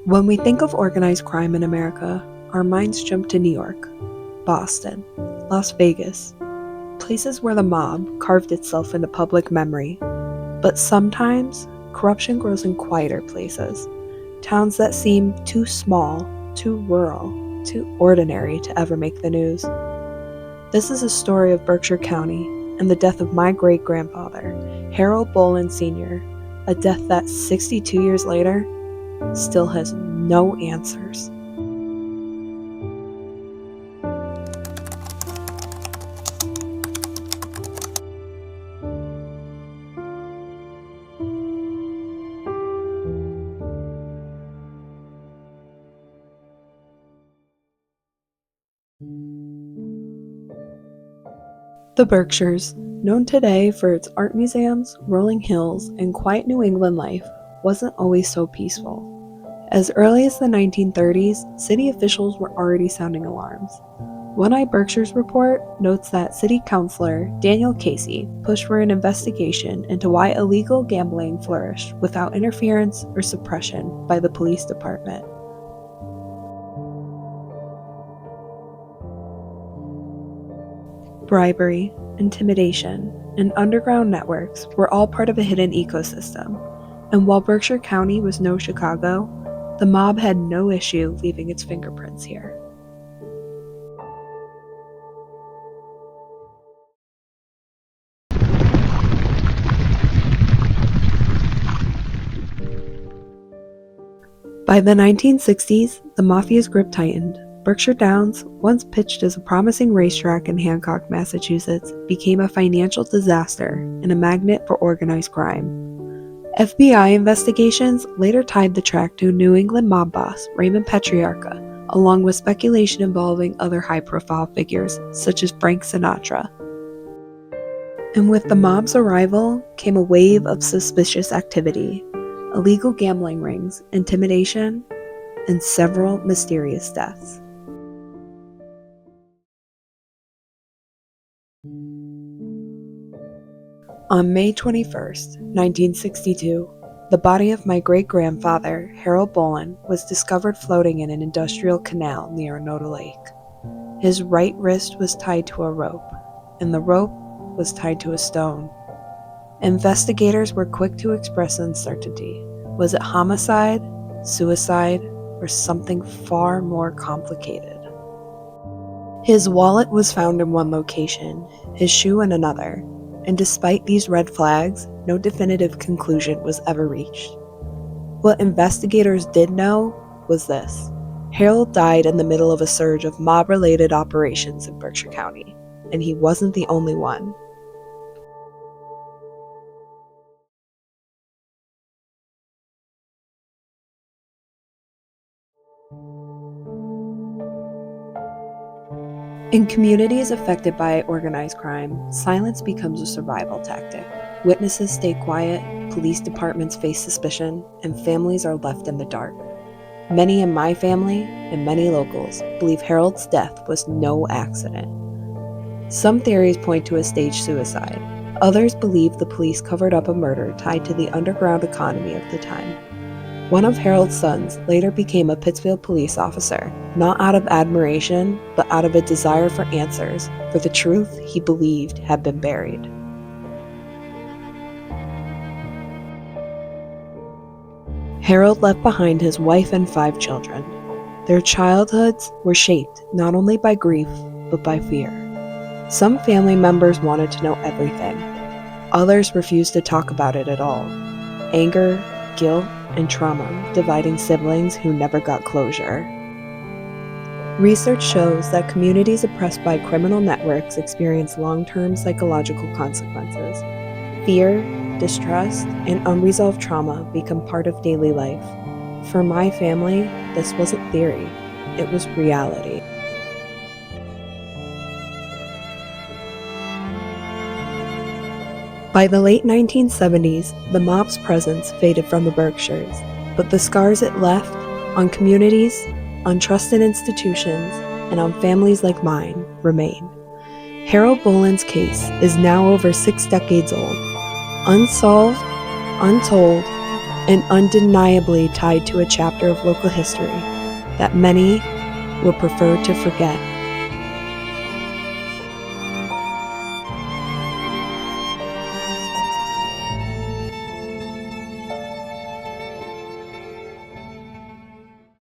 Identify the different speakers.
Speaker 1: When we think of organized crime in America, our minds jump to New York, Boston, Las Vegas, places where the mob carved itself into public memory. But sometimes, corruption grows in quieter places, towns that seem too small, too rural, too ordinary to ever make the news. This is a story of Berkshire County and the death of my great-grandfather, Harold Bolin Sr., a death that 62 years later still has no answers. The Berkshires, known today for its art museums, rolling hills, and quiet New England life, wasn't always so peaceful. As early as the 1930s, city officials were already sounding alarms. One Eye Berkshires report notes that City Councilor Daniel Casey pushed for an investigation into why illegal gambling flourished without interference or suppression by the police department. Bribery, intimidation, and underground networks were all part of a hidden ecosystem, and while Berkshire County was no Chicago, the mob had no issue leaving its fingerprints here. By the 1960s, the mafia's grip tightened. Berkshire Downs, once pitched as a promising racetrack in Hancock, Massachusetts, became a financial disaster and a magnet for organized crime. FBI investigations later tied the track to New England mob boss Raymond Petrarca, along with speculation involving other high-profile figures, such as Frank Sinatra. And with the mob's arrival came a wave of suspicious activity, illegal gambling rings, intimidation, and several mysterious deaths. On May 21st, 1962, the body of my great-grandfather, Harold Bolin, was discovered floating in an industrial canal near Onoda Lake. His right wrist was tied to a rope, and the rope was tied to a stone. Investigators were quick to express uncertainty. Was it homicide, suicide, or something far more complicated? His wallet was found in one location, his shoe in another, and despite these red flags, no definitive conclusion was ever reached. What investigators did know was this: Harold died in the middle of a surge of mob-related operations in Berkshire County, and he wasn't the only one. In communities affected by organized crime, silence becomes a survival tactic. Witnesses stay quiet, police departments face suspicion, and families are left in the dark. Many in my family, and many locals, believe Harold's death was no accident. Some theories point to a staged suicide. Others believe the police covered up a murder tied to the underground economy of the time. One of Harold's sons later became a Pittsfield police officer, not out of admiration, but out of a desire for answers for the truth he believed had been buried. Harold left behind his wife and 5 children. Their childhoods were shaped not only by grief, but by fear. Some family members wanted to know everything. Others refused to talk about it at all. Anger, guilt, and trauma dividing siblings who never got closure. Research shows that communities oppressed by criminal networks experience long-term psychological consequences. Fear, distrust, and unresolved trauma become part of daily life. For my family, this wasn't theory, it was reality. By the late 1970s, the mob's presence faded from the Berkshires, but the scars it left on communities, on trusted institutions, and on families like mine remain. Harold Bolin's case is now over 6 decades old, unsolved, untold, and undeniably tied to a chapter of local history that many would prefer to forget.